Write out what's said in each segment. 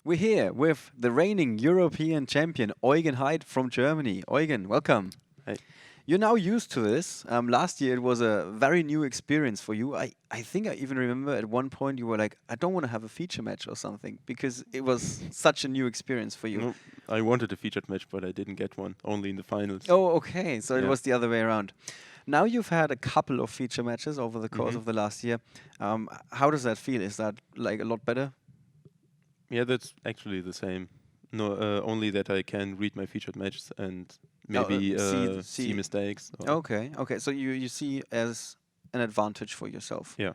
We're here with the reigning European champion, Eugen Heidt from Germany. Eugen, welcome. Hey. You're now used to this. Last year it was a very new experience for you. I think I even remember at one point you were like, I don't want to have a feature match or something because it was such a new experience for you. No, I wanted a featured match, but I didn't get one. Only in the finals. Oh, okay. So it Yeah. was the other way around. Now you've had a couple of feature matches over the course Mhm. of the last year. How does that feel? Is that like a lot better? Yeah, that's actually the same. No, only that I can read my featured matches and maybe see mistakes. Or Okay, okay. So you see as an advantage for yourself. yeah,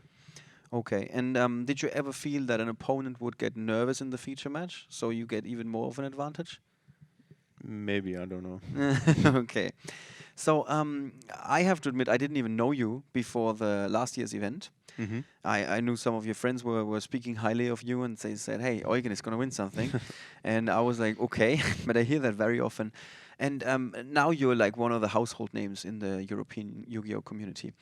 Okay. And did you ever feel that an opponent would get nervous in the feature match, so you get even more of an advantage? maybe I don't know. Okay. So I have to admit, I didn't even know you before the last year's event. Mhm. I knew some of your friends were speaking highly of you, and they said, "Hey, Eugen is going to win something," and I was like, "Okay," but I hear that very often. And now you're like one of the household names in the European Yu-Gi-Oh community.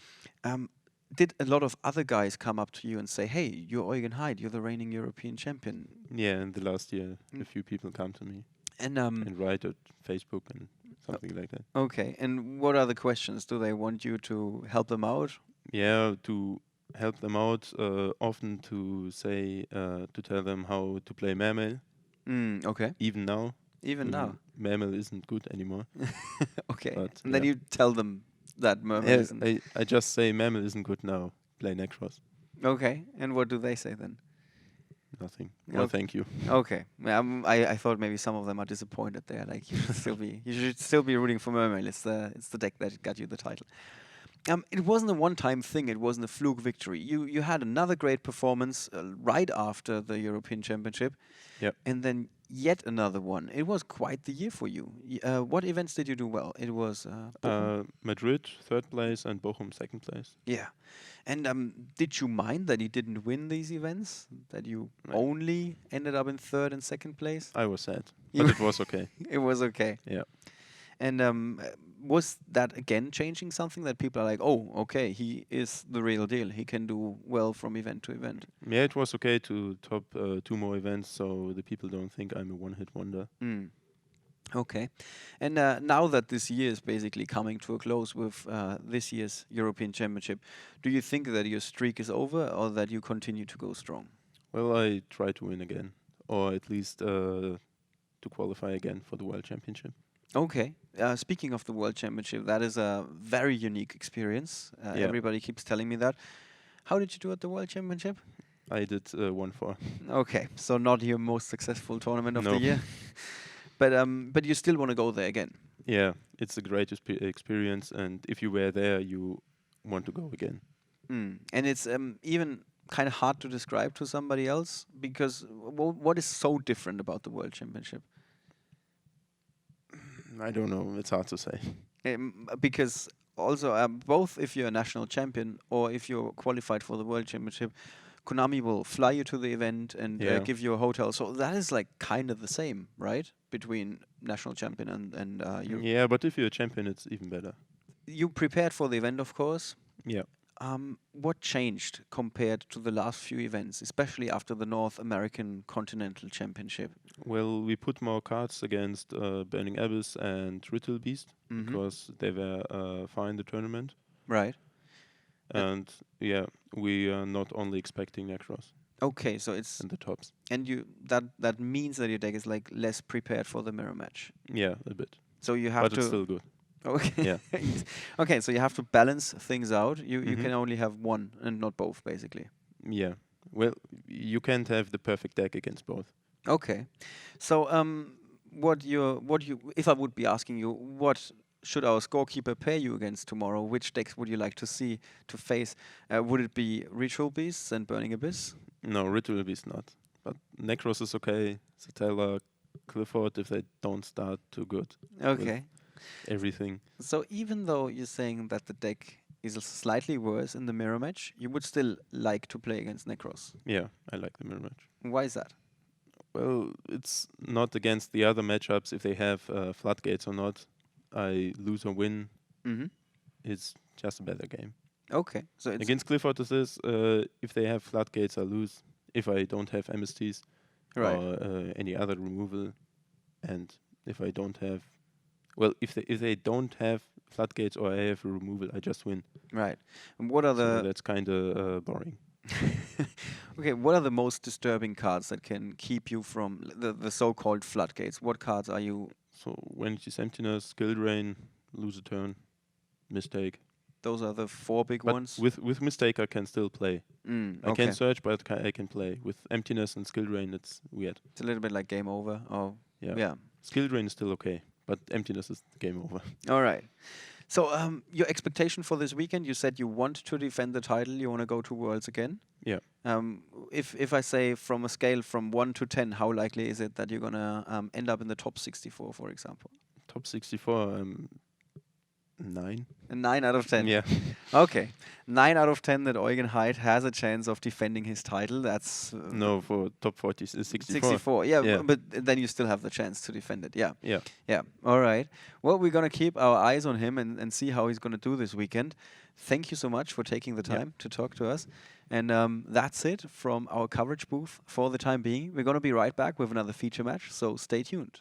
Um, did a lot of other guys come up to you and say, "Hey, you're Eugen Heidt, you're the reigning European champion," Yeah, in the last year, Mm. a few people come to me and and write at Facebook and something like that. okay, and what are the questions? Do they want you to help them out? Yeah, to help them out, often to tell them how to play Mermail, Okay, even now. even now. Mermail isn't good anymore, Okay, but and then yeah. you tell them that Mermail Yeah, isn't. I just say Mammal isn't good now. Play Necros. Okay, and what do they say then? Nothing. Well, Okay. thank you. Okay. Yeah, I thought maybe some of them are disappointed there. Like you should still be rooting for Mermail. It's the deck that got you the title. It wasn't a one-time thing. It wasn't a fluke victory. You had another great performance right after the European Championship, Yep. and then yet another one. It was quite the year for you. What events did you do well? It was Bochum. Madrid, third place, and Bochum, second place. Yeah. And did you mind that you didn't win these events? That you I, only ended up in third and second place? I was sad, but You, it was okay. it was okay. Yeah. And was that again changing something that people are like, oh, okay, he is the real deal. He can do well from event to event. Yeah, it was okay to top two more events, so the people don't think I'm a one-hit wonder. Mm. Okay. And now that this year is basically coming to a close with this year's European Championship, do you think that your streak is over or that you continue to go strong? Well, I try to win again, or at least to qualify again for the World Championship. Okay. Speaking of the World Championship, that is a very unique experience. Yeah, Everybody keeps telling me that. How did you do at the World Championship? I did 1-4. Okay, so not your most successful tournament of the No. year, but you still want to go there again. Yeah, it's a great experience, and if you were there, you want to go again. And it's even kind of hard to describe to somebody else because what is so different about the World Championship? I don't know. It's hard to say. Because also both if you're a national champion or if you're qualified for the World Championship, Konami will fly you to the event and Yeah. give you a hotel. So that is like kind of the same, right? Between national champion and you. Yeah, but if you're a champion, it's even better. You prepared for the event, of course. Yeah. What changed compared to the last few events, especially after the North American Continental Championship? Well, we put more cards against Burning Abyss and Ritual Beast because they were far in the tournament. Right. And yeah, we are not only expecting Necros Okay, so it's and the tops. and you that means that your deck is like less prepared for the mirror match. Yeah, a bit. So you have But to it's still good. okay. Yeah. Okay, so you have to balance things out. You Mhm. can only have one and not both, basically. Yeah. Well, you can't have the perfect deck against both. Okay. So what you if I would be asking you what should our scorekeeper pair you against tomorrow? Which decks would you like to see to face? Would it be Ritual Beasts and Burning Abyss? No, Ritual Beast not. But Necros is okay. Satella, Clifford, if they don't start too good Okay. everything. So even though you're saying that the deck is slightly worse in the mirror match, you would still like to play against Necros. Yeah, I like the mirror match. Why is that? Well, it's not against the other matchups if they have floodgates or not. I lose or win. Mm-hmm. It's just a better game. Okay. Against Clifford, this is if they have floodgates, I lose. If I don't have MSTs, Right. or any other removal. And if I don't have, well, if they don't have floodgates or I have a removal, I just win. Right. And what are So the that's kind of boring. okay? What are the most disturbing cards that can keep you from the so-called floodgates? What cards are you? So when it is emptiness, skill drain, lose a turn, mistake. Those are the 4 big But ones. with mistake, I can still play. I Okay. can search, but I can play. With emptiness and skill drain, it's weird. It's a little bit like game over. Oh, Yeah. yeah. Skill drain is still okay, but emptiness is game over. All right. So, your expectation for this weekend? You said you want to defend the title. You want to go to Worlds again. Yeah. If I say from a scale from 1 to 10, how likely is it that you're gonna end up in the top 64, for example? Top 64, 9. A 9 out of 10. Yeah. Okay, 9 out of 10 that Eugen Heidt has a chance of defending his title. That's No, for top 40 is 64. 64. Yeah, Yeah. but then you still have the chance to defend it. Yeah. Yeah. Yeah. All right. Well, we're gonna keep our eyes on him and see how he's gonna do this weekend. Thank you so much for taking the time to talk to us. And that's it from our coverage booth for the time being. We're gonna be right back with another feature match, so stay tuned.